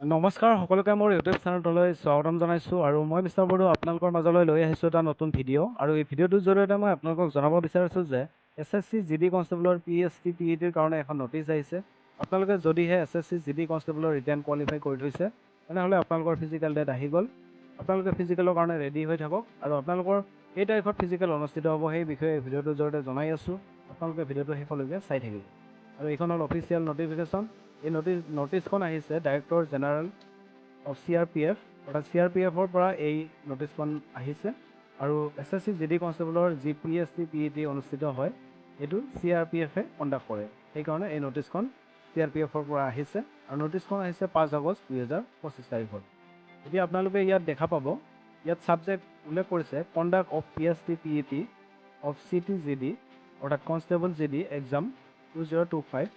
নমস্কাৰ সকলোকে মোৰ ইউটিউব চেনেলটোলৈ স্বাগতম জনাইছোঁ আৰু মই মিষ্টাৰ বড়ো আপোনালোকৰ মাজলৈ লৈ আহিছোঁ এটা নতুন ভিডিঅ' আৰু এই ভিডিঅ'টোৰ জৰিয়তে মই আপোনালোকক জনাব বিচাৰিছোঁ যে SSC GD কনষ্টেবলৰ PST PETৰ কাৰণে এখন নটিচ আহিছে। আপোনালোকে যদিহে SSC GD কনষ্টেবলৰ ৰিটেন কোৱালিফাই কৰি থৈছে তেনেহ'লে আপোনালোকৰ ফিজিকেল ডেট আহি গ'ল। আপোনালোকে ফিজিকেলৰ কাৰণে ৰেডি হৈ থাকক আৰু আপোনালোকৰ এই তাৰিখত ফিজিকেল অনুষ্ঠিত হ'ব সেই বিষয়ে এই ভিডিঅ'টোৰ জৰিয়তে জনাই আছোঁ। আপোনালোকে ভিডিঅ'টো শেষলৈকে চাই থাকিব আৰু এইখন হ'ল অফিচিয়েল নটিফিকেশ্যন। এই নটিচখন আহিছে ডাইৰেক্টৰ জেনেৰেল অফ CRPF অৰ্থাৎ CRPFৰ পৰা এই নটিচখন আহিছে আৰু SSC GD কনষ্টেবলৰ যি PST PET অনুষ্ঠিত হয় এইটো CRPFে কণ্ডাক্ট কৰে। সেইকাৰণে এই নটিচখন CRPFৰ পৰা আহিছে আৰু নটিচখন আহিছে 5 আগষ্ট 2025 তাৰিখত। এতিয়া আপোনালোকে ইয়াত দেখা পাব, ইয়াত ছাবজেক্ট উল্লেখ কৰিছে conduct of PST PET of CT GD অৰ্থাৎ কনষ্টেবল GD এক্সাম 2025।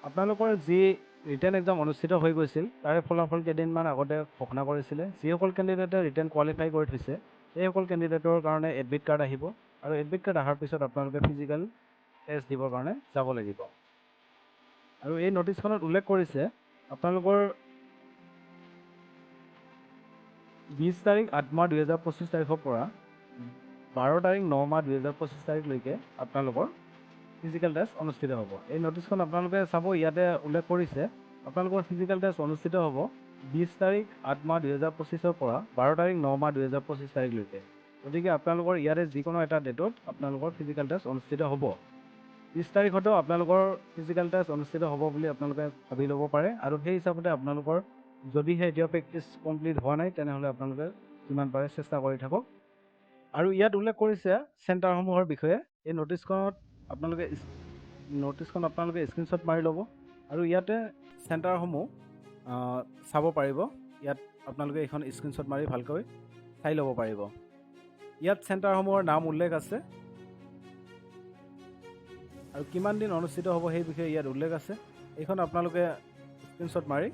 আপোনালোকৰ যি ৰিটেন এক্সাম অনুষ্ঠিত হৈ গৈছিল তাৰে ফলাফল কেইদিনমান আগতে ঘোষণা কৰিছিলে। যিসকল কেণ্ডিডেটে ৰিটেন কোৱালিফাই কৰি থৈছে সেইসকল কেণ্ডিডেটৰ কাৰণে এডমিট কাৰ্ড আহিব আৰু এডমিট কাৰ্ড অহাৰ পিছত আপোনালোকে ফিজিকেল টেষ্ট দিবৰ কাৰণে যাব লাগিব। আৰু এই নটিচখনত উল্লেখ কৰিছে আপোনালোকৰ 20 তাৰিখ 8 মাহ 2025 তাৰিখৰ পৰা 12 তাৰিখ 9 মাহ 2025 তাৰিখলৈকে আপোনালোকৰ ফিজিকেল টেষ্ট অনুষ্ঠিত হ'ব। এই নটিচখন আপোনালোকে চাব, ইয়াতে উল্লেখ কৰিছে আপোনালোকৰ ফিজিকেল টেষ্ট অনুষ্ঠিত হ'ব 20 তাৰিখ 8 মাহ 2025 পৰা 12 তাৰিখ 9 মাহ 2025 তাৰিখলৈকে। গতিকে আপোনালোকৰ ইয়াৰে যিকোনো এটা ডেটত আপোনালোকৰ ফিজিকেল টেষ্ট অনুষ্ঠিত হ'ব। 20 তাৰিখতো আপোনালোকৰ ফিজিকেল টেষ্ট অনুষ্ঠিত হ'ব বুলি আপোনালোকে ভাবি ল'ব পাৰে আৰু সেই হিচাপতে আপোনালোকৰ যদিহে এতিয়াও প্ৰেক্টিছ কমপ্লিট হোৱা নাই তেনেহ'লে আপোনালোকে যিমান পাৰে চেষ্টা কৰি থাকক। আৰু ইয়াত উল্লেখ কৰিছে চেণ্টাৰসমূহৰ বিষয়ে। এই নটিচখন আপোনালোকে স্ক্ৰীনশ্বট মাৰি ল'ব আৰু ইয়াতে চেণ্টাৰসমূহ চাব পাৰিব। ইয়াত আপোনালোকে এইখন স্ক্ৰীনশ্বট মাৰি ভালকৈ চাই ল'ব পাৰিব। ইয়াত চেণ্টাৰসমূহৰ নাম উল্লেখ আছে আৰু কিমান দিন অনুষ্ঠিত হ'ব সেই বিষয়ে ইয়াত উল্লেখ আছে। এইখন আপোনালোকে স্ক্ৰীনশ্বট মাৰি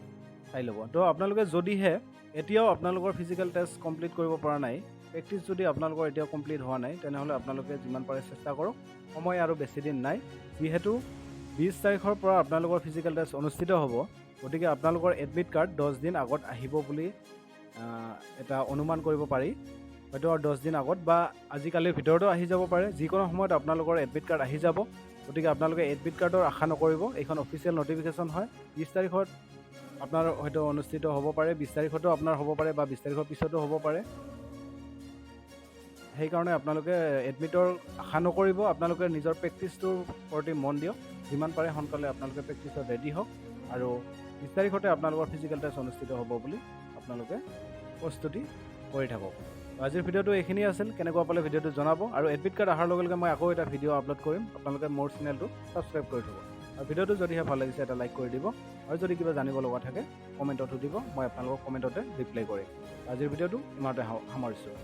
চাই ল'ব। তো আপোনালোকে যদিহে এতিয়াও আপোনালোকৰ ফিজিকেল টেষ্ট কমপ্লিট কৰিব পৰা নাই, প্ৰেক্টিছ যদি আপোনালোকৰ এতিয়াও কমপ্লিট হোৱা নাই তেনেহ'লে আপোনালোকে যিমান পাৰে চেষ্টা কৰক। সময় আৰু বেছি দিন নাই, যিহেতু 20 তাৰিখৰ পৰা আপোনালোকৰ ফিজিকেল টেষ্ট অনুষ্ঠিত হ'ব। গতিকে আপোনালোকৰ এডমিট কাৰ্ড 10 দিন আগত আহিব বুলি এটা অনুমান কৰিব পাৰি। হয়তো আৰু 10 দিন আগত বা আজিকালিৰ ভিতৰতো আহি যাব পাৰে। যিকোনো সময়ত আপোনালোকৰ এডমিট কাৰ্ড আহি যাব। গতিকে আপোনালোকে এডমিট কাৰ্ডৰ আশা নকৰিব। এইখন অফিচিয়েল নটিফিকেশ্যন হয়। 20 তাৰিখত আপোনাৰ হয়তো অনুষ্ঠিত হ'ব পাৰে, 20 তাৰিখতো আপোনাৰ হ'ব পাৰে বা 20 তাৰিখৰ পিছতো হ'ব পাৰে। সেইকাৰণে আপোনালোকে এডমিটৰ আশা নকৰিব। আপোনালোকে নিজৰ প্ৰেক্টিছটোৰ প্ৰতি মন দিয়ক। যিমান পাৰে সোনকালে আপোনালোকে প্ৰেক্টিছত ৰেডি হওক আৰু 20 তাৰিখতে আপোনালোকৰ ফিজিকেল টেষ্ট অনুষ্ঠিত হ'ব বুলি আপোনালোকে প্ৰস্তুতি কৰি থাকক। আজিৰ ভিডিঅ'টো এইখিনি আছিল। কেনেকুৱা পালে ভিডিঅ'টো জনাব আৰু এডমিট কাৰ্ড অহাৰ লগে লগে মই আকৌ এটা ভিডিঅ' আপলোড কৰিম। আপোনালোকে মোৰ চেনেলটো ছাবস্ক্ৰাইব কৰি থ'ব আৰু ভিডিঅ'টো যদিহে ভাল লাগিছে এটা লাইক কৰি দিব আৰু যদি কিবা জানিব লগা থাকে কমেণ্টত সুধিব, মই আপোনালোকক কমেণ্টতে ৰিপ্লাই কৰিম। আজিৰ ভিডিঅ'টো ইমানতে সামৰিছোঁ।